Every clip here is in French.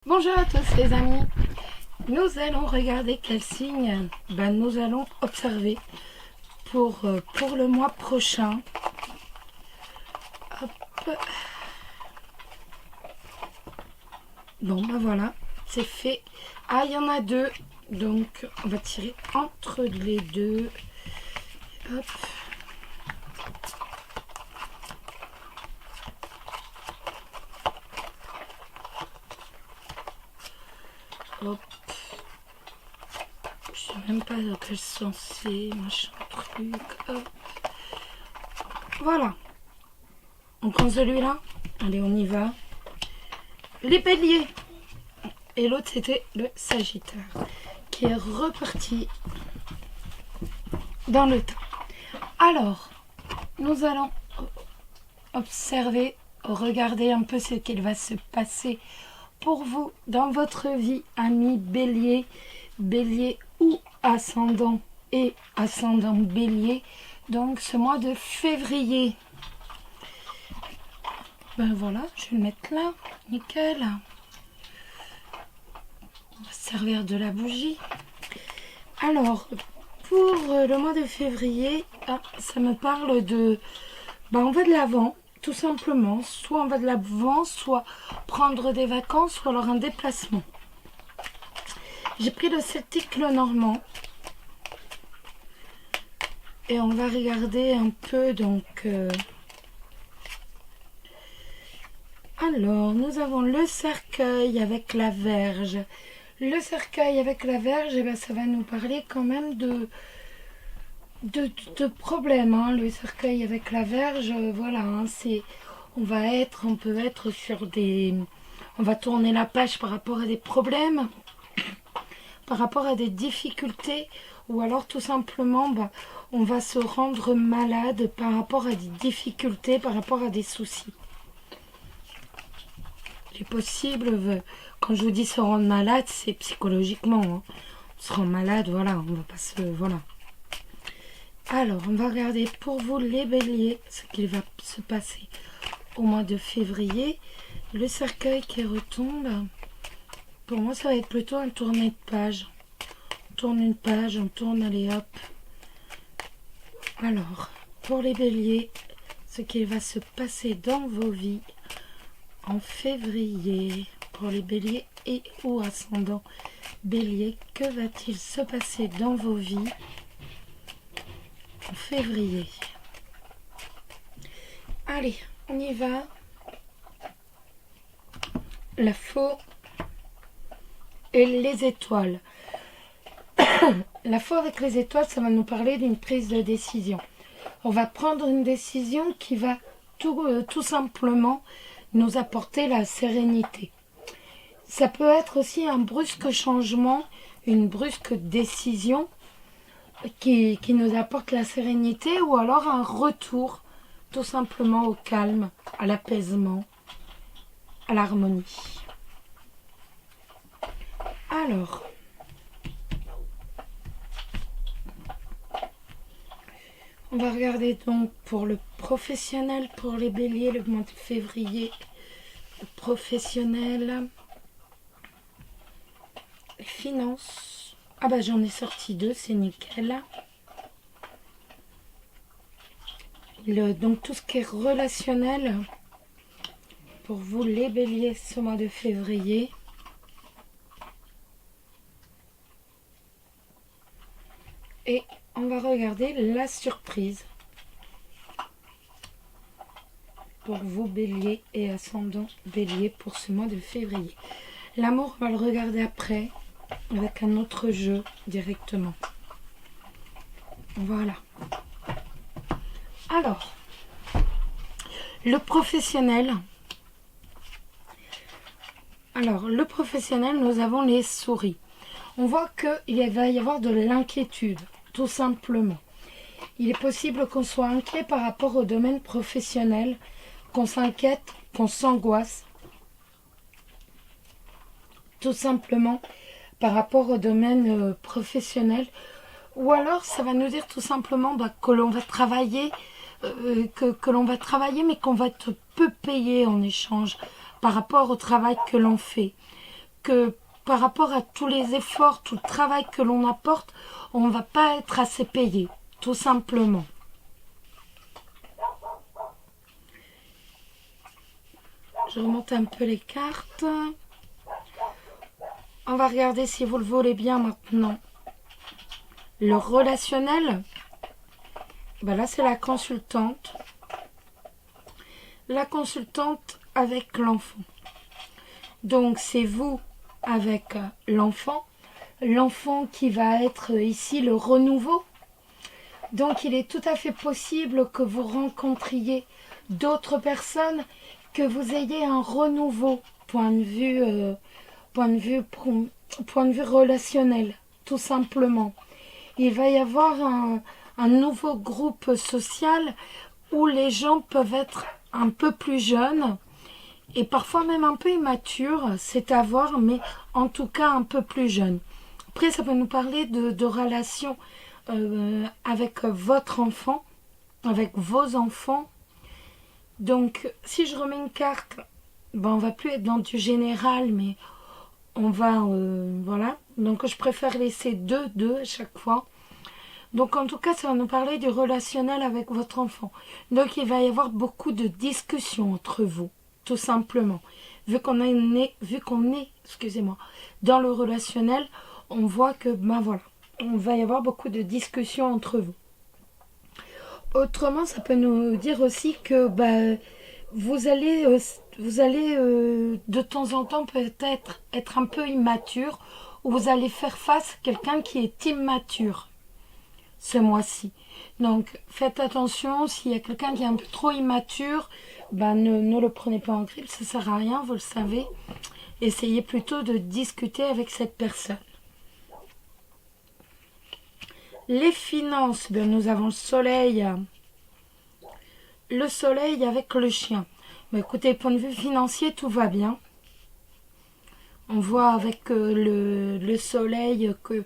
Bonjour à tous les amis, nous allons regarder quel signe nous allons observer pour le mois prochain. Hop. Bon voilà, c'est fait. Ah, il y en a deux, donc on va tirer entre les deux. Hop. Hop. Je sais même pas dans quel sens c'est, machin truc. Hop. Voilà. On prend celui-là. Allez, on y va. Les béliers. Et l'autre, c'était le Sagittaire, qui est reparti dans le temps. Alors, nous allons observer, regarder un peu ce qu'il va se passer pour vous dans votre vie, amis bélier, bélier ou ascendant et ascendant bélier. Donc, ce mois de février. Ben voilà, je vais le mettre là, nickel. On va se servir de la bougie. Alors, pour le mois de février, ça me parle de... on va de l'avant, tout simplement. Soit on va de l'avant, soit prendre des vacances, ou alors un déplacement. J'ai pris le Celtique Lenormand. Et on va regarder un peu, donc... Alors, nous avons le cercueil avec la verge. Le cercueil avec la verge, eh ben, ça va nous parler quand même de problèmes. Hein. Le cercueil avec la verge, voilà, hein, c'est, on peut être sur des... On va tourner la page par rapport à des problèmes, par rapport à des difficultés, ou alors tout simplement, on va se rendre malade par rapport à des difficultés, par rapport à des soucis. C'est possible, quand je vous dis se rendre malade, c'est psychologiquement. Hein. On se rend malade, voilà, on va pas se... Voilà. Alors, on va regarder pour vous les béliers, ce qu'il va se passer au mois de février. Le cercueil qui retombe, pour moi, ça va être plutôt un tourné de page. On tourne une page, on tourne, allez hop. Alors, pour les béliers, ce qu'il va se passer dans vos vies en février, pour les béliers et ou ascendants bélier, que va-t-il se passer dans vos vies en février? Allez, on y va. La faux et les étoiles. La faux avec les étoiles, ça va nous parler d'une prise de décision. On va prendre une décision qui va tout simplement nous apporter la sérénité. Ça peut être aussi un brusque changement, une brusque décision qui nous apporte la sérénité, ou alors un retour tout simplement au calme, à l'apaisement, à l'harmonie. Alors, on va regarder donc pour le professionnel, pour les béliers, le mois de février, le professionnel, les finances. Ah j'en ai sorti deux, c'est nickel. Donc tout ce qui est relationnel, pour vous les béliers, ce mois de février. Et on va regarder la surprise pour vous bélier et ascendant bélier pour ce mois de février. L'amour, on va le regarder après avec un autre jeu directement. Voilà. Alors, le professionnel. Alors, le professionnel, nous avons les souris. On voit qu'il va y avoir de l'inquiétude. Tout simplement. Il est possible qu'on soit inquiet par rapport au domaine professionnel, qu'on s'inquiète, qu'on s'angoisse. Tout simplement par rapport au domaine professionnel. Ou alors ça va nous dire tout simplement que l'on va travailler, que l'on va travailler mais qu'on va être peu payé en échange par rapport au travail que l'on fait. que par rapport à tous les efforts, tout le travail que l'on apporte, on ne va pas être assez payé, tout simplement. Je remonte un peu les cartes. On va regarder si vous le voulez bien maintenant. Le relationnel, ben là c'est la consultante. La consultante avec l'enfant. Donc c'est vous avec l'enfant. L'enfant qui va être ici le renouveau. Donc il est tout à fait possible que vous rencontriez d'autres personnes, que vous ayez un renouveau point de vue relationnel, tout simplement. Il va y avoir un nouveau groupe social où les gens peuvent être un peu plus jeunes et parfois même un peu immatures, c'est à voir, mais en tout cas un peu plus jeunes. Après, ça peut nous parler de relations avec votre enfant, avec vos enfants. Donc, si je remets une carte, ben, on va plus être dans du général, mais on va, voilà. Donc, je préfère laisser deux à chaque fois. Donc, en tout cas, ça va nous parler du relationnel avec votre enfant. Donc, il va y avoir beaucoup de discussions entre vous, tout simplement. Vu qu'on est, excusez-moi, dans le relationnel, on voit que, ben voilà, on va y avoir beaucoup de discussions entre vous. Autrement, ça peut nous dire aussi que vous allez de temps en temps peut-être être un peu immature, ou vous allez faire face à quelqu'un qui est immature ce mois-ci. Donc faites attention, s'il y a quelqu'un qui est un peu trop immature, ne le prenez pas en grippe, ça ne sert à rien, vous le savez. Essayez plutôt de discuter avec cette personne. Les finances, nous avons le soleil avec le chien. Écoutez, point de vue financier, tout va bien. On voit avec le soleil que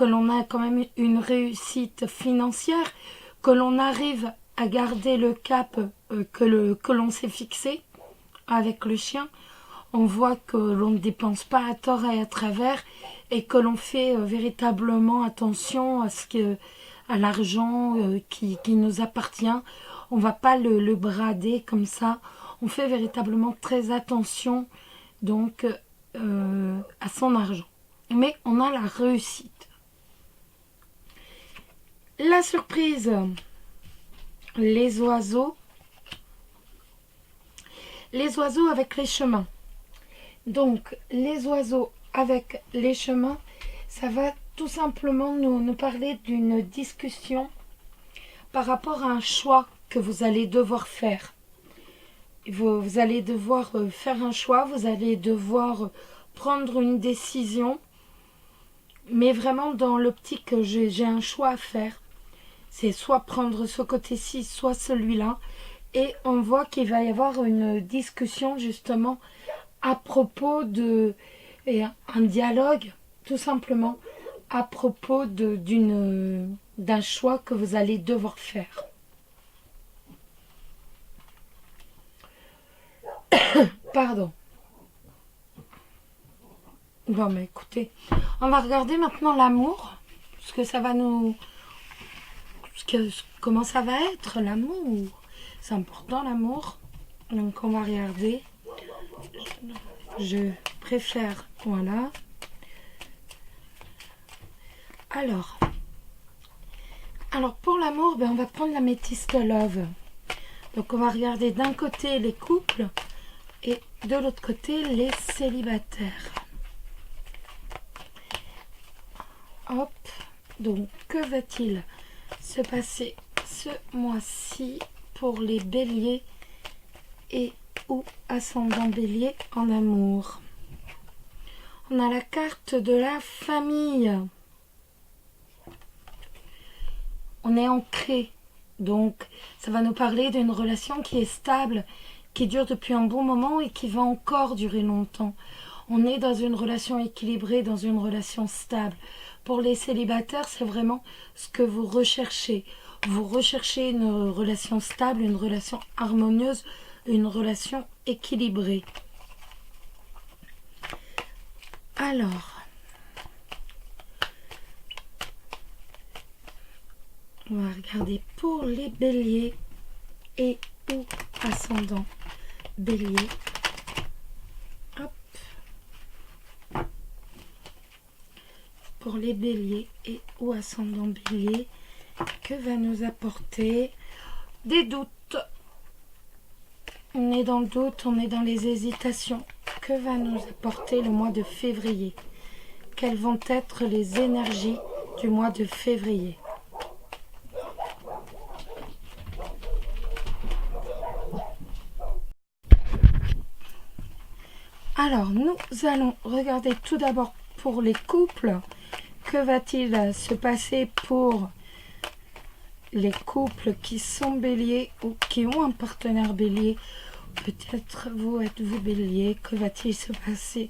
l'on a quand même une réussite financière, que l'on arrive à garder le cap que l'on s'est fixé avec le chien. On voit que l'on ne dépense pas à tort et à travers et que l'on fait véritablement attention à l'argent qui nous appartient. On ne va pas le brader comme ça. On fait véritablement très attention donc à son argent. Mais on a la réussite. La surprise, les oiseaux. Les oiseaux avec les chemins. Donc, les oiseaux avec les chemins, ça va tout simplement nous parler d'une discussion par rapport à un choix que vous allez devoir faire. Vous allez devoir faire un choix, vous allez devoir prendre une décision, mais vraiment dans l'optique que j'ai un choix à faire. C'est soit prendre ce côté-ci, soit celui-là. Et on voit qu'il va y avoir une discussion justement à propos un dialogue, tout simplement, à propos d'un choix que vous allez devoir faire. Pardon. Bon, mais écoutez, on va regarder maintenant l'amour, parce que ça va nous... comment ça va être, l'amour? C'est important, l'amour. Donc, on va regarder. Je préfère, voilà. Alors pour l'amour, on va prendre la métiste love. Donc on va regarder d'un côté les couples et de l'autre côté les célibataires. Hop, donc que va-t-il se passer ce mois-ci pour les béliers et ou ascendant bélier en amour? On a la carte de la famille. On est ancré, donc ça va nous parler d'une relation qui est stable, qui dure depuis un bon moment et qui va encore durer longtemps. On est dans une relation équilibrée, dans une relation stable. Pour les célibataires, c'est vraiment ce que vous recherchez. Vous recherchez une relation stable, une relation harmonieuse, une relation équilibrée. Alors, on va regarder pour les béliers et ou ascendant bélier. Hop. Pour les béliers et ou ascendant bélier, que va nous apporter des doutes. On est dans le doute, on est dans les hésitations. Que va nous apporter le mois de février? Quelles vont être les énergies du mois de février? Alors, nous allons regarder tout d'abord pour les couples. Que va-t-il se passer pour les couples qui sont béliers ou qui ont un partenaire bélier? Peut-être vous êtes-vous bélier. Que va-t-il se passer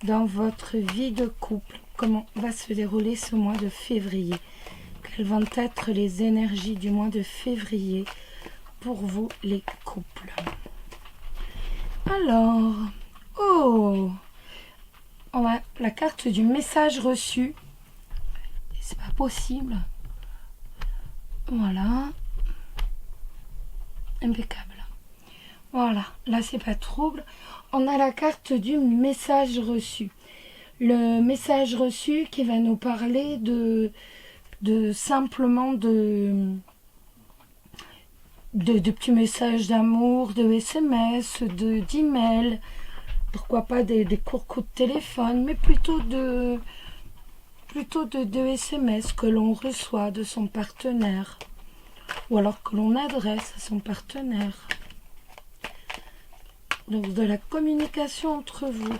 dans votre vie de couple? Comment va se dérouler ce mois de février? Quelles vont être les énergies du mois de février pour vous les couples? Alors, oh, on a la carte du message reçu. C'est pas possible. Voilà. Impeccable. Voilà, là c'est pas trouble. On a la carte du message reçu. Le message reçu qui va nous parler de simplement de petits messages d'amour, de SMS, d'emails, pourquoi pas des courts coups de téléphone, mais plutôt de SMS que l'on reçoit de son partenaire, ou alors que l'on adresse à son partenaire. Donc de la communication entre vous.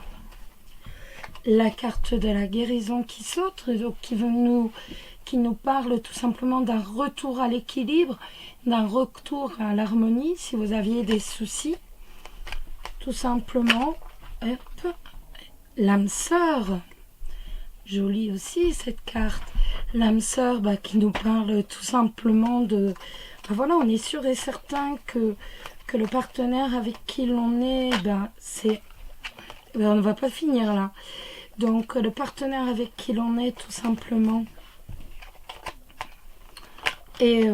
La carte de la guérison qui saute, donc qui nous parle tout simplement d'un retour à l'équilibre, d'un retour à l'harmonie si vous aviez des soucis. Tout simplement, hop, l'âme sœur. Jolie aussi cette carte. L'âme sœur qui nous parle tout simplement de... voilà, on est sûr et certain que le partenaire avec qui l'on est, on ne va pas finir là. Donc le partenaire avec qui l'on est tout simplement. Et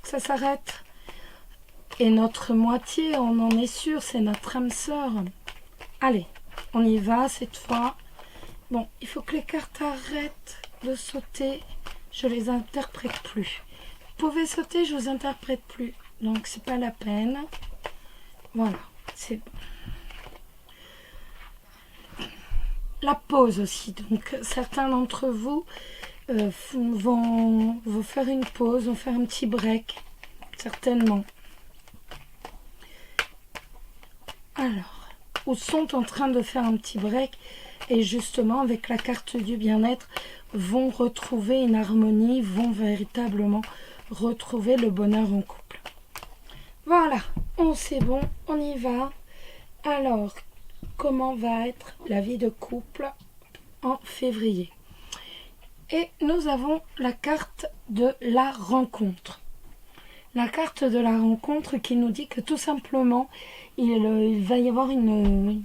ça s'arrête. Et notre moitié, on en est sûr, c'est notre âme sœur. Allez, on y va cette fois. Bon, il faut que les cartes arrêtent de sauter. Je les interprète plus. Vous pouvez sauter, je vous interprète plus. Donc c'est pas la peine. Voilà, c'est bon. La pause aussi. Donc certains d'entre vous vont faire une pause, vont faire un petit break. Certainement. Alors, ou sont en train de faire un petit break et justement avec la carte du bien-être vont retrouver une harmonie, vont véritablement retrouver le bonheur en couple. Voilà, c'est bon, on y va. Alors, comment va être la vie de couple en février? Et nous avons la carte de la rencontre. La carte de la rencontre qui nous dit que tout simplement, il va y avoir une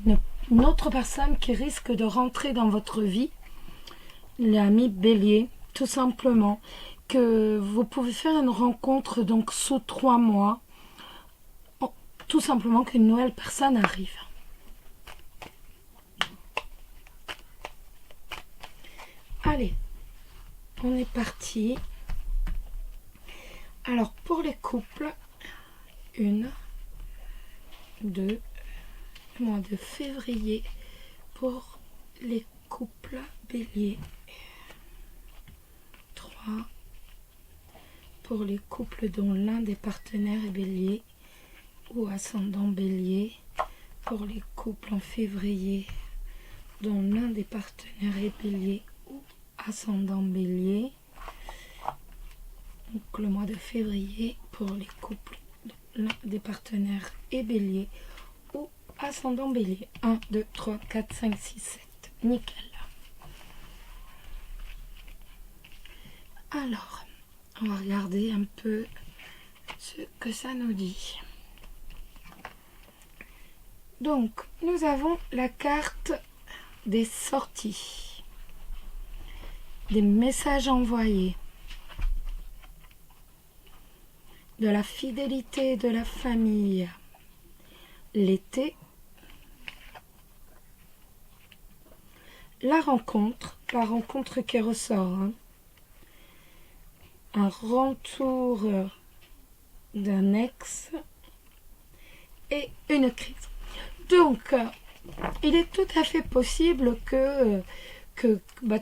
autre personne qui risque de rentrer dans votre vie, l'ami bélier, tout simplement, que vous pouvez faire une rencontre donc sous 3 mois, tout simplement qu'une nouvelle personne arrive. Allez, on est parti. Alors pour les couples, 1, 2, mois de février pour les couples bélier, 3 pour les couples dont l'un des partenaires est bélier ou ascendant bélier, pour les couples en février dont l'un des partenaires est bélier ou ascendant bélier. Donc le mois de février pour les couples dont l'un des partenaires est bélier ou ascendant bélier. 1, 2, 3, 4, 5, 6, 7. Nickel. Alors, on va regarder un peu ce que ça nous dit. Donc, nous avons la carte des sorties, des messages envoyés, de la fidélité de la famille, l'été, la rencontre qui ressort, hein. Un retour d'un ex et une crise. Donc, il est tout à fait possible que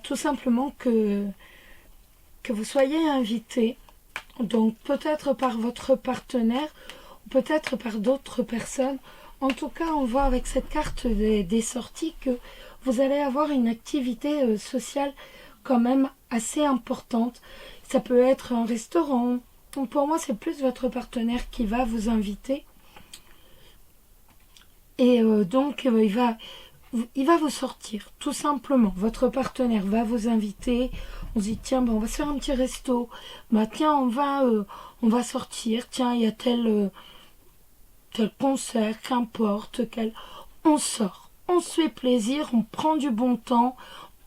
tout simplement que vous soyez invité, donc peut-être par votre partenaire, ou peut-être par d'autres personnes. En tout cas, on voit avec cette carte des sorties que vous allez avoir une activité sociale quand même assez importante. Ça peut être un restaurant. Donc pour moi, c'est plus votre partenaire qui va vous inviter. Et donc, il va vous sortir, tout simplement. Votre partenaire va vous inviter. On se dit, tiens, on va se faire un petit resto. Bah, tiens, on va sortir. Tiens, il y a tel concert, qu'importe. On sort. On se fait plaisir. On prend du bon temps.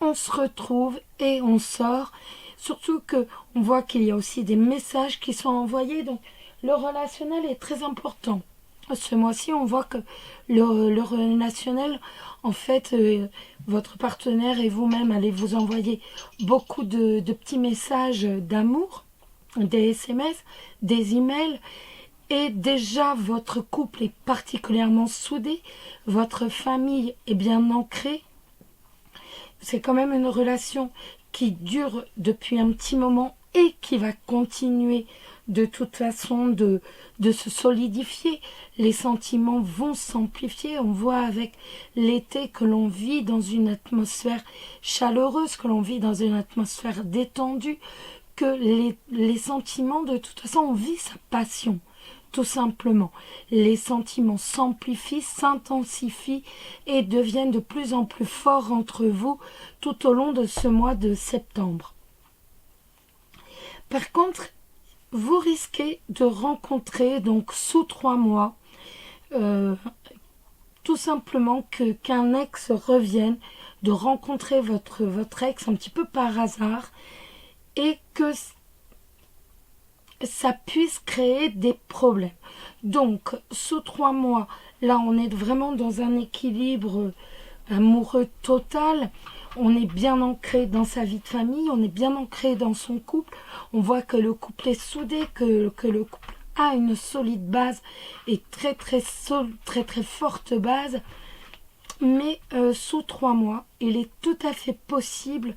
On se retrouve et on sort. Surtout qu'on voit qu'il y a aussi des messages qui sont envoyés. Donc, le relationnel est très important. Ce mois-ci, on voit que le relationnel, en fait, votre partenaire et vous-même allez vous envoyer beaucoup de petits messages d'amour, des SMS, des emails. Et déjà, votre couple est particulièrement soudé. Votre famille est bien ancrée. C'est quand même une relation qui dure depuis un petit moment et qui va continuer de toute façon de se solidifier. Les sentiments vont s'amplifier. On voit avec l'été que l'on vit dans une atmosphère chaleureuse, que l'on vit dans une atmosphère détendue, que les sentiments, de toute façon, on vit sa passion. Tout simplement, les sentiments s'amplifient, s'intensifient et deviennent de plus en plus forts entre vous tout au long de ce mois de septembre. Par contre, vous risquez de rencontrer, donc sous 3 mois, tout simplement qu'un ex revienne, de rencontrer votre ex un petit peu par hasard et que ça puisse créer des problèmes. Donc, sous 3 mois, là, on est vraiment dans un équilibre amoureux total. On est bien ancré dans sa vie de famille, on est bien ancré dans son couple. On voit que le couple est soudé, que le couple a une solide base et très forte base. Mais sous 3 mois, il est tout à fait possible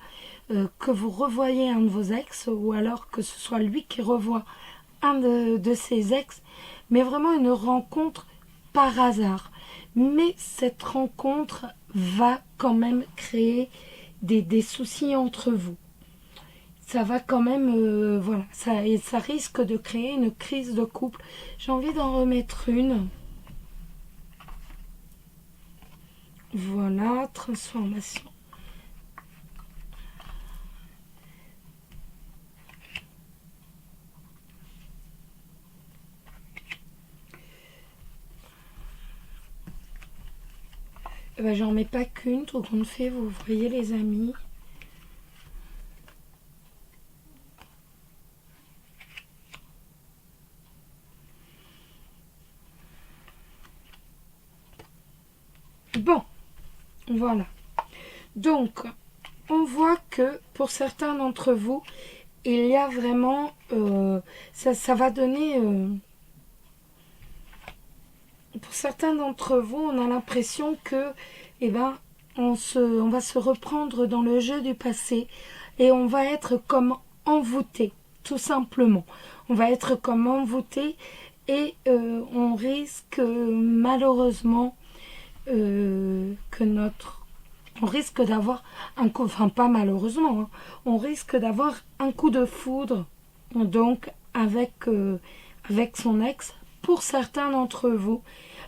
que vous revoyez un de vos ex, ou alors que ce soit lui qui revoit un de ses ex, mais vraiment une rencontre par hasard. Mais cette rencontre va quand même créer des soucis entre vous. Ça va quand même, voilà, ça risque de créer une crise de couple. J'ai envie d'en remettre une. Voilà, transformation. Ben, j'en mets pas qu'une, tout compte fait, vous voyez les amis. Bon, voilà. Donc, on voit que pour certains d'entre vous, il y a vraiment, ça va donner, pour certains d'entre vous, on a l'impression que, on va se reprendre dans le jeu du passé et on va être comme envoûté, tout simplement. On va être comme envoûté et on risque malheureusement on risque d'avoir un coup, enfin pas malheureusement, hein, on risque d'avoir un coup de foudre, donc avec son ex, pour certains d'entre vous.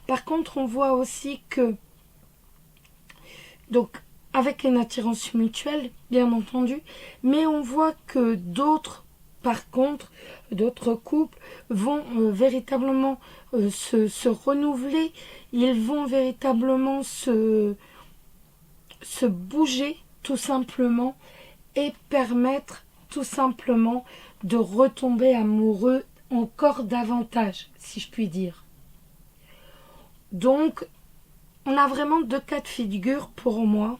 Par contre, on voit aussi que, donc avec une attirance mutuelle, bien entendu, mais on voit que d'autres par contre, d'autres couples vont véritablement se renouveler, ils vont véritablement se bouger tout simplement et permettre tout simplement de retomber amoureux encore davantage, si je puis dire. Donc, on a vraiment deux cas de figure pour moi.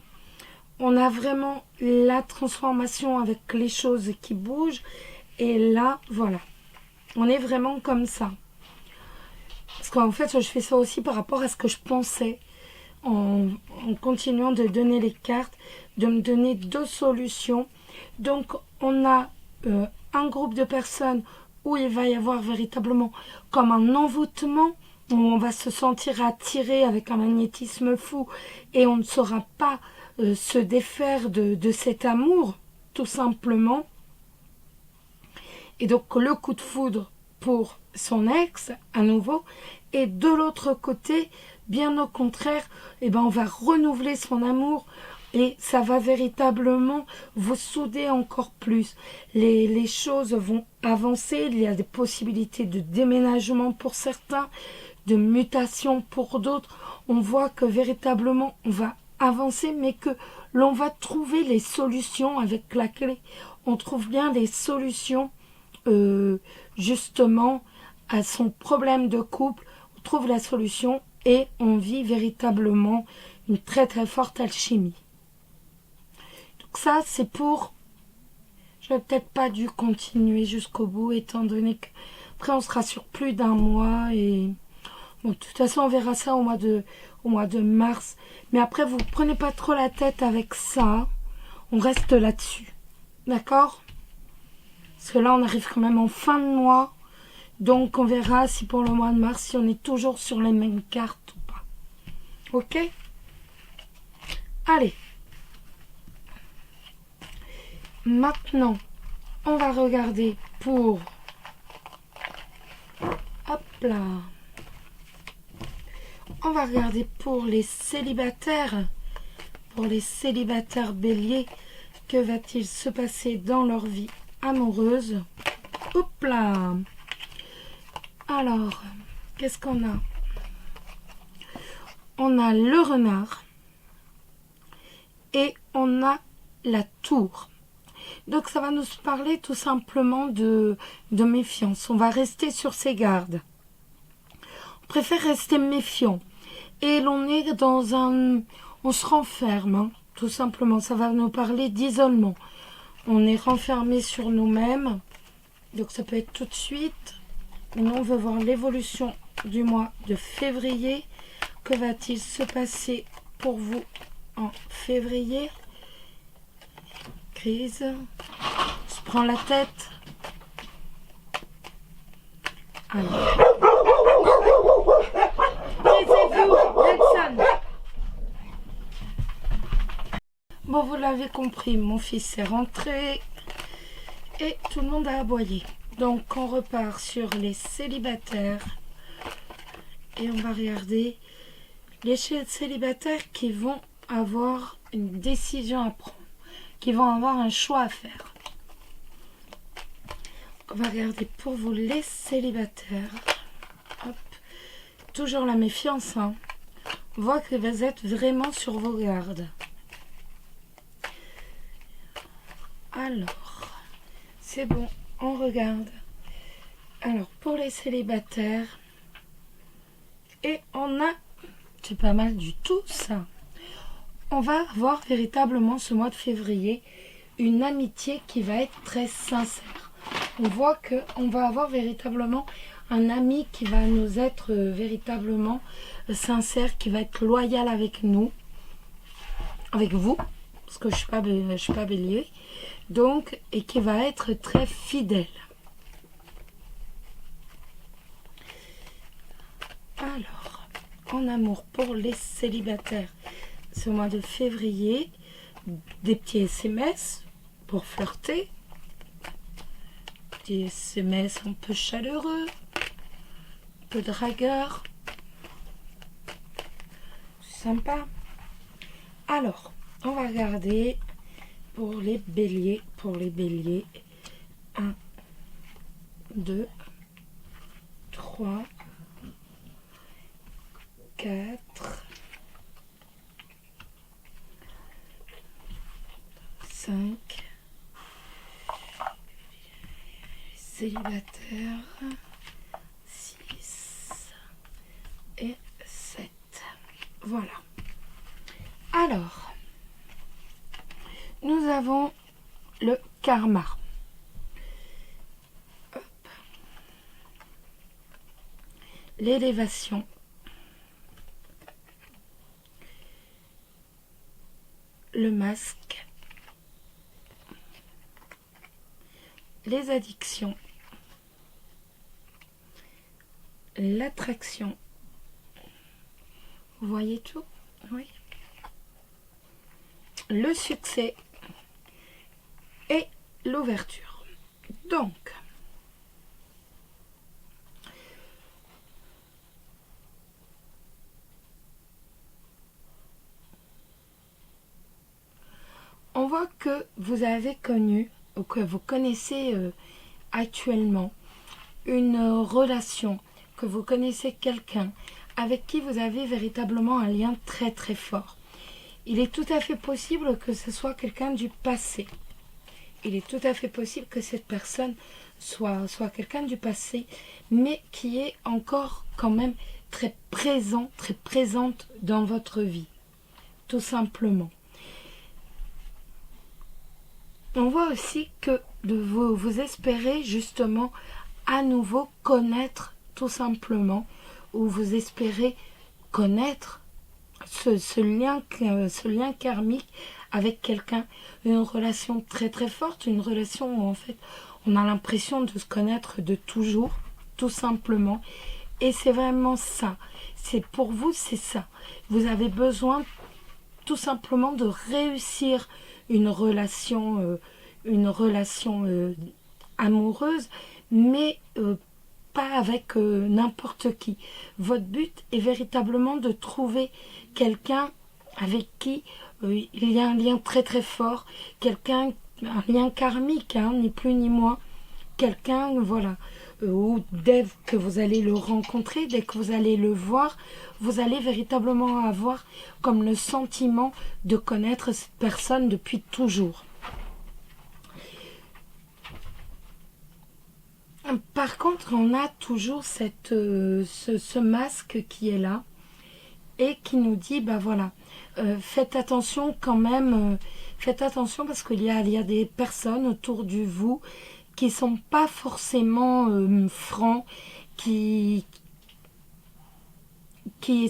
On a vraiment la transformation avec les choses qui bougent. Et là, voilà. On est vraiment comme ça. Parce qu'en fait, je fais ça aussi par rapport à ce que je pensais. En continuant de donner les cartes, de me donner deux solutions. Donc, on a un groupe de personnes où il va y avoir véritablement comme un envoûtement, où on va se sentir attiré avec un magnétisme fou et on ne saura pas se défaire de cet amour, tout simplement. Et donc le coup de foudre pour son ex, à nouveau. Et de l'autre côté, bien au contraire, on va renouveler son amour et ça va véritablement vous souder encore plus. Les choses vont avancer, il y a des possibilités de déménagement pour certains, de mutation pour d'autres. On voit que véritablement on va avancer, mais que l'on va trouver les solutions avec la clé. On trouve bien les solutions justement à son problème de couple. On trouve la solution et on vit véritablement une très très forte alchimie. Donc ça c'est pour... J'aurais peut-être pas dû continuer jusqu'au bout étant donné que après on sera sur plus d'un mois et bon, de toute façon on verra ça au mois de mars. Mais après vous prenez pas trop la tête avec ça. On reste là-dessus. D'accord ? Parce que là, on arrive quand même en fin de mois. Donc, on verra si pour le mois de mars, si on est toujours sur les mêmes cartes ou pas. Ok ? Allez. Maintenant, on va regarder pour... Hop là. On va regarder pour les célibataires. Pour les célibataires béliers. Que va-t-il se passer dans leur vie amoureuse? Hop là. Alors, qu'est-ce qu'on a? On a le renard et on a la tour. Donc ça va nous parler tout simplement de méfiance. On va rester sur ses gardes. On préfère rester méfiant. Et l'on est dans un... On se renferme, hein, tout simplement. Ça va nous parler d'isolement. On est renfermé sur nous-mêmes. Donc ça peut être tout de suite. Maintenant, on veut voir l'évolution du mois de février. Que va-t-il se passer pour vous en février? Crise. On se prend la tête. Alors. Taisez-vous, Nelson. Bon, vous l'avez compris, mon fils est rentré et tout le monde a aboyé. Donc, on repart sur les célibataires et on va regarder les célibataires qui vont avoir une décision à prendre, qui vont avoir un choix à faire. On va regarder pour vous les célibataires. Hop. Toujours la méfiance, hein. On voit que vous êtes vraiment sur vos gardes. Alors, c'est bon, on regarde. Alors, pour les célibataires, et on a, c'est pas mal du tout ça, on va avoir véritablement ce mois de février une amitié qui va être très sincère. On voit qu'on va avoir véritablement un ami qui va nous être véritablement sincère, qui va être loyal avec nous, avec vous, parce que je suis pas bélier. Donc, et qui va être très fidèle. Alors, en amour pour les célibataires, ce mois de février, des petits SMS pour flirter, des SMS un peu chaleureux, un peu dragueur, sympa. Alors, on va regarder pour les béliers, 1, 2, 3, 4, 5, célibataire, 6 et 7. Voilà. Alors, nous avons le karma. L'élévation, le masque, les addictions, l'attraction. Vous voyez tout? Oui. Le succès et l'ouverture. Donc, on voit que vous avez connu, ou que vous connaissez actuellement, une relation, que vous connaissez quelqu'un avec qui vous avez véritablement un lien très très fort. Il est tout à fait possible que ce soit quelqu'un du passé. Il est tout à fait possible que cette personne soit quelqu'un du passé, mais qui est encore quand même très présente dans votre vie, tout simplement. On voit aussi que vous espérez justement à nouveau connaître tout simplement, ou vous espérez connaître ce lien karmique avec quelqu'un, une relation très très forte, une relation où en fait on a l'impression de se connaître de toujours, tout simplement. Et c'est vraiment ça. C'est pour vous, c'est ça. Vous avez besoin tout simplement de réussir une relation amoureuse, mais pas avec n'importe qui. Votre but est véritablement de trouver quelqu'un avec qui il y a un lien très très fort, un lien karmique, hein, ni plus ni moins. Quelqu'un, voilà, ou dès que vous allez le rencontrer, dès que vous allez le voir, vous allez véritablement avoir comme le sentiment de connaître cette personne depuis toujours. Par contre, on a toujours ce masque qui est là et qui nous dit, bah voilà, faites attention quand même, faites attention parce qu'il y a des personnes autour de vous qui sont pas forcément francs, qui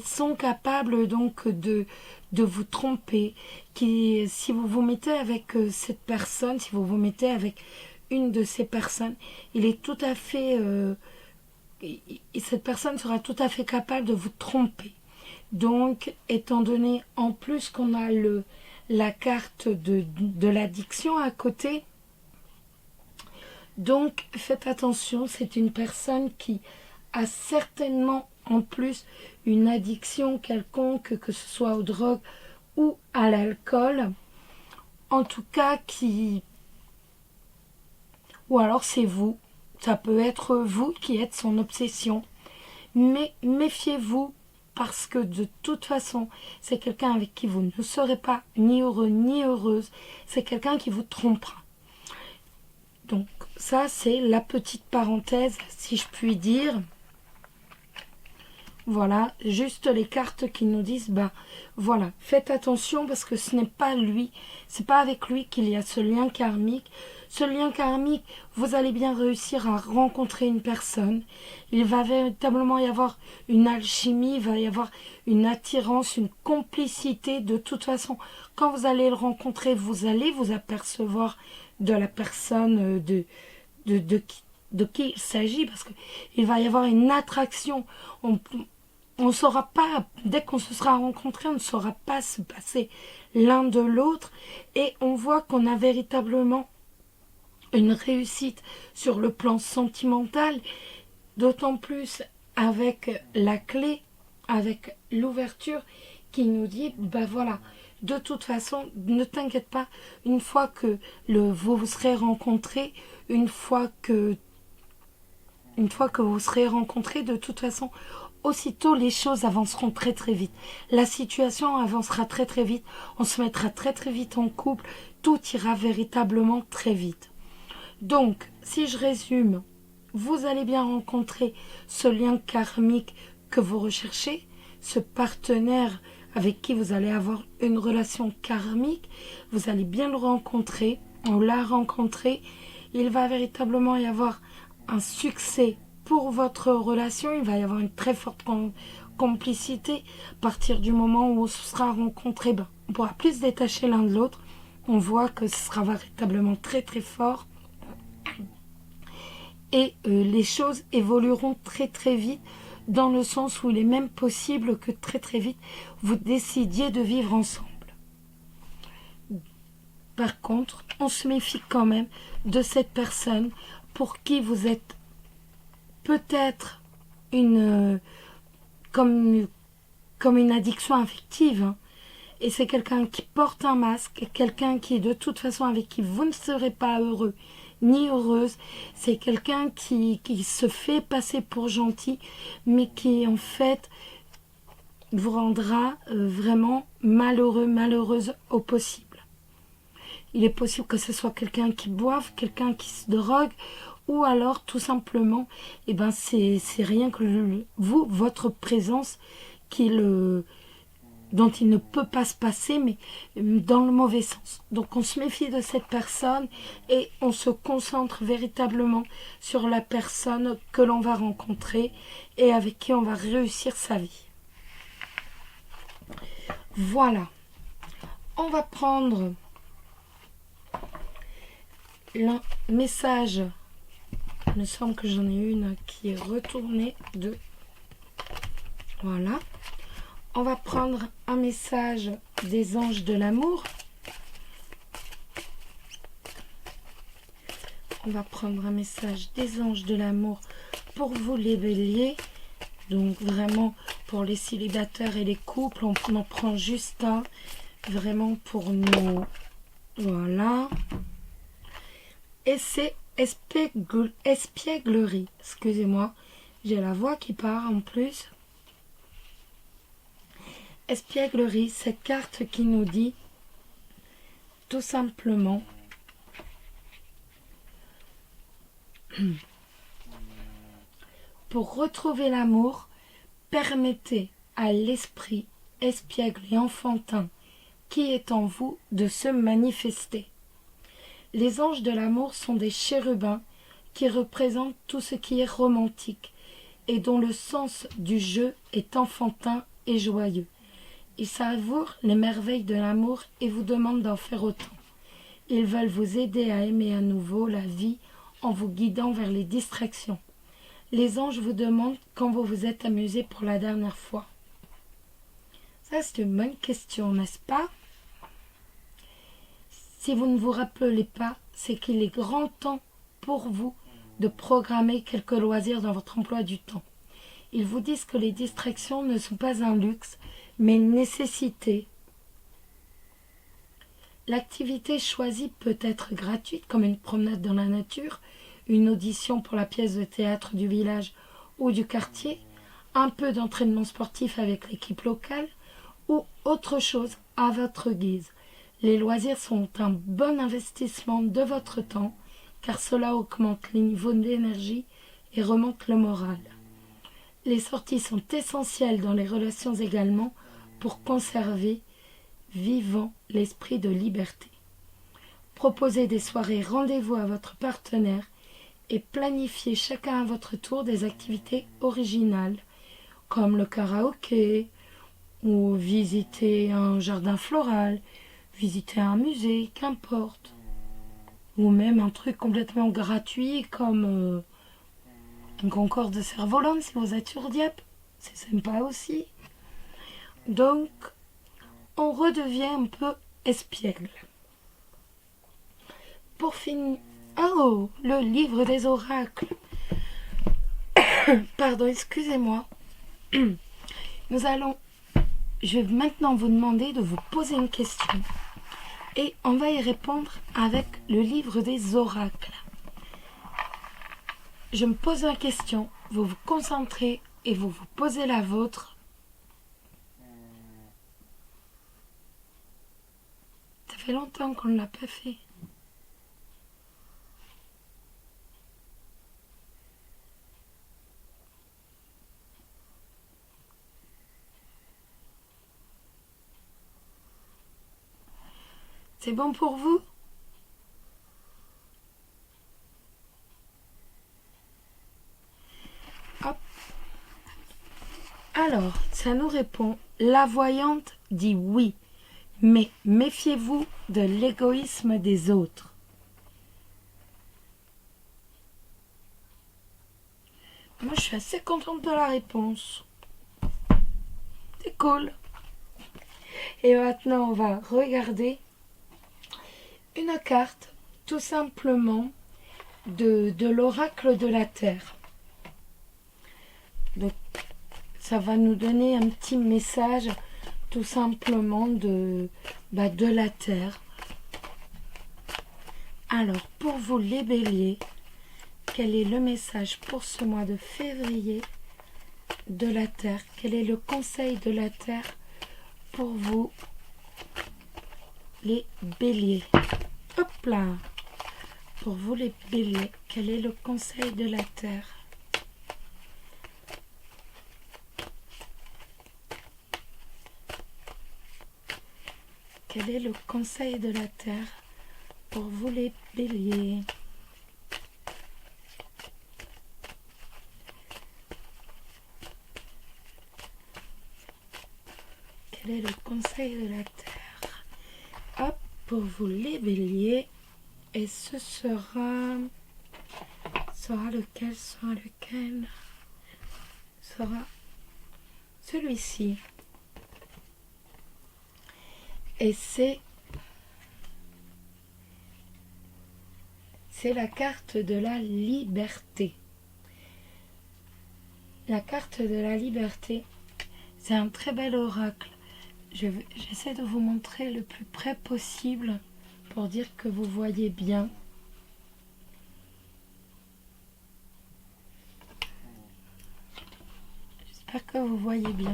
sont capables donc de vous tromper, qui, si vous vous mettez avec cette personne, si vous vous mettez avec une de ces personnes, il est tout à fait, cette personne sera tout à fait capable de vous tromper. Donc, étant donné en plus qu'on a la carte de l'addiction à côté, donc faites attention, c'est une personne qui a certainement en plus une addiction quelconque, que ce soit aux drogues ou à l'alcool, en tout cas ou alors c'est vous, ça peut être vous qui êtes son obsession, mais méfiez-vous parce que de toute façon c'est quelqu'un avec qui vous ne serez pas ni heureux ni heureuse, c'est quelqu'un qui vous trompera. Donc ça c'est la petite parenthèse si je puis dire. Voilà, juste les cartes qui nous disent, bah voilà, faites attention parce que ce n'est pas lui, c'est pas avec lui qu'il y a ce lien karmique. Ce lien karmique, vous allez bien réussir à rencontrer une personne. Il va véritablement y avoir une alchimie, il va y avoir une attirance, une complicité. De toute façon, quand vous allez le rencontrer, vous allez vous apercevoir de la personne de qui il s'agit, parce qu'il va y avoir une attraction. On ne saura pas, dès qu'on se sera rencontrés, on ne saura pas se passer l'un de l'autre, et on voit qu'on a véritablement une réussite sur le plan sentimental, d'autant plus avec la clé, avec l'ouverture qui nous dit, bah voilà, de toute façon, ne t'inquiète pas, une fois que vous serez rencontrés, une fois que une fois que vous serez rencontrés, de toute façon, aussitôt les choses avanceront très très vite. La situation avancera très très vite. On se mettra très très vite en couple. Tout ira véritablement très vite. Donc, si je résume, vous allez bien rencontrer ce lien karmique que vous recherchez, ce partenaire avec qui vous allez avoir une relation karmique. Vous allez bien le rencontrer. On l'a rencontré. Il va véritablement y avoir un succès pour votre relation. Il va y avoir une très forte complicité. À partir du moment où on se sera rencontré, on pourra plus se détacher l'un de l'autre. On voit que ce sera véritablement très très fort. Et les choses évolueront très très vite, dans le sens où il est même possible que très très vite vous décidiez de vivre ensemble. Par contre, on se méfie quand même de cette personne pour qui vous êtes peut-être comme une addiction affective, hein. Et c'est quelqu'un qui porte un masque, quelqu'un qui de toute façon avec qui vous ne serez pas heureux ni heureuse. C'est quelqu'un qui se fait passer pour gentil, mais qui en fait vous rendra vraiment malheureux, malheureuse au possible. Il est possible que ce soit quelqu'un qui boive, quelqu'un qui se drogue, ou alors tout simplement, c'est rien que votre présence dont il ne peut pas se passer, mais dans le mauvais sens. Donc on se méfie de cette personne et on se concentre véritablement sur la personne que l'on va rencontrer et avec qui on va réussir sa vie. Voilà. On va prendre le message. Il me semble que j'en ai une qui est retournée de... Voilà. On va prendre un message des anges de l'amour. On va prendre un message des anges de l'amour pour vous les béliers. Donc vraiment pour les célibataires et les couples, on en prend juste un. Vraiment pour nous. Voilà. Et c'est espièglerie. Excusez-moi, j'ai la voix qui part en plus. Espièglerie, cette carte qui nous dit tout simplement pour retrouver l'amour, permettez à l'esprit espiègle et enfantin qui est en vous de se manifester. Les anges de l'amour sont des chérubins qui représentent tout ce qui est romantique et dont le sens du jeu est enfantin et joyeux. Ils savourent les merveilles de l'amour et vous demandent d'en faire autant. Ils veulent vous aider à aimer à nouveau la vie en vous guidant vers les distractions. Les anges vous demandent quand vous vous êtes amusé pour la dernière fois. Ça, c'est une bonne question, n'est-ce pas? Si vous ne vous rappelez pas, c'est qu'il est grand temps pour vous de programmer quelques loisirs dans votre emploi du temps. Ils vous disent que les distractions ne sont pas un luxe, mais une nécessité. L'activité choisie peut être gratuite, comme une promenade dans la nature, une audition pour la pièce de théâtre du village ou du quartier, un peu d'entraînement sportif avec l'équipe locale, ou autre chose à votre guise. Les loisirs sont un bon investissement de votre temps, car cela augmente les niveaux d'énergie et remonte le moral. Les sorties sont essentielles dans les relations également pour conserver vivant l'esprit de liberté. Proposez des soirées rendez-vous à votre partenaire et planifiez chacun à votre tour des activités originales, comme le karaoké, ou visiter un jardin floral, visiter un musée, qu'importe. Ou même un truc complètement gratuit comme un concours de cerf-volant si vous êtes sur Dieppe. C'est sympa aussi. Donc, on redevient un peu espiègle. Pour finir... Oh, le livre des oracles. Pardon, excusez-moi. Je vais maintenant vous demander de vous poser une question. Et on va y répondre avec le livre des oracles. je me pose une question, vous vous concentrez et vous vous posez la vôtre. Ça fait longtemps qu'on ne l'a pas fait. C'est bon pour vous? Hop. Alors, ça nous répond. La voyante dit oui, mais méfiez-vous de l'égoïsme des autres. Moi, je suis assez contente de la réponse. C'est cool. Et maintenant, on va regarder une carte, tout simplement, de l'oracle de la Terre. Donc, ça va nous donner un petit message, tout simplement, de la Terre. Alors, pour vous les béliers, quel est le message pour ce mois de février de la Terre? Quel est le conseil de la Terre pour vous, les béliers? Hop là! Pour vous, les béliers, quel est le conseil de la Terre? Quel est le conseil de la Terre pour vous, les béliers? Quel est le conseil de la Terre? Hop, pour vous, les béliers. Et ce sera lequel? Sera celui-ci. Et c'est la carte de la liberté. La carte de la liberté, c'est un très bel oracle. J'essaie de vous montrer le plus près possible pour dire que vous voyez bien. J'espère que vous voyez bien.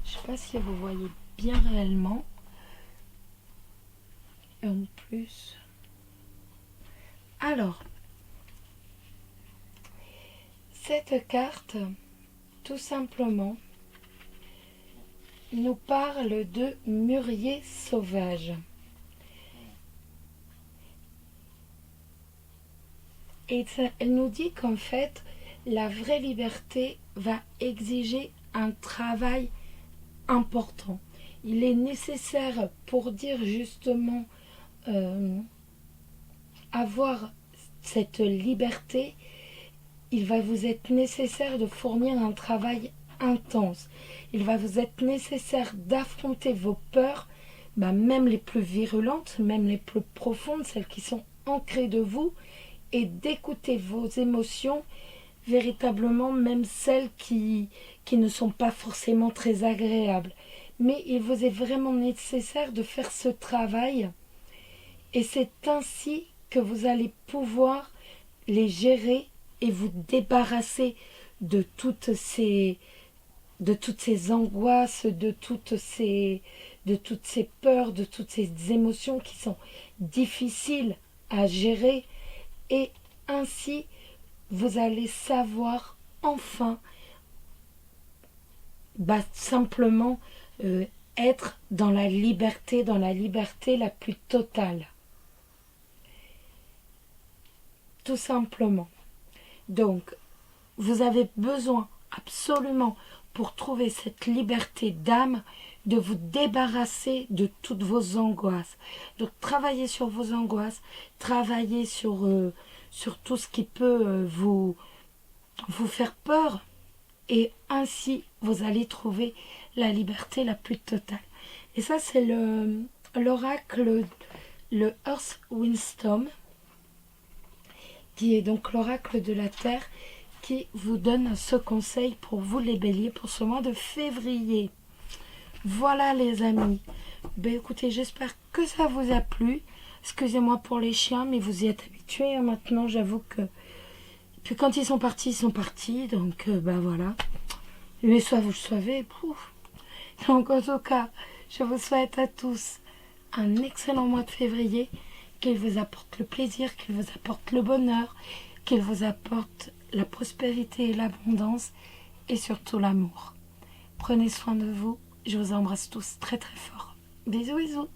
Je ne sais pas si vous voyez bien réellement. Et en plus... Alors, cette carte, tout simplement, nous parle de mûrier sauvage. Et elle nous dit qu'en fait, la vraie liberté va exiger un travail important. Il est nécessaire pour dire justement avoir cette liberté, il va vous être nécessaire de fournir un travail intense. Il va vous être nécessaire d'affronter vos peurs, même les plus virulentes, même les plus profondes, celles qui sont ancrées de vous, et d'écouter vos émotions, véritablement même celles qui ne sont pas forcément très agréables. Mais il vous est vraiment nécessaire de faire ce travail, et c'est ainsi que vous allez pouvoir les gérer et vous débarrasser de toutes ces angoisses, de toutes ces peurs, de toutes ces émotions qui sont difficiles à gérer. Et ainsi, vous allez savoir enfin simplement être dans la liberté la plus totale. Tout simplement. Donc, vous avez besoin absolument, pour trouver cette liberté d'âme, de vous débarrasser de toutes vos angoisses. Donc, travaillez sur vos angoisses, travaillez sur tout ce qui peut vous faire peur, et ainsi, vous allez trouver la liberté la plus totale. Et ça, c'est l'oracle, le Earth Windstorm, qui est donc l'oracle de la Terre, qui vous donne ce conseil pour vous les béliers pour ce mois de février. Voilà les amis. Écoutez, j'espère que ça vous a plu. Excusez-moi pour les chiens, mais vous y êtes habitués maintenant, j'avoue que... que quand ils sont partis. Donc, ben voilà. Mais soit vous le savez, pouf. Donc, en tout cas, je vous souhaite à tous un excellent mois de février, qu'il vous apporte le plaisir, qu'il vous apporte le bonheur, qu'il vous apporte la prospérité et l'abondance, et surtout l'amour. Prenez soin de vous, je vous embrasse tous très très fort. Bisous bisous.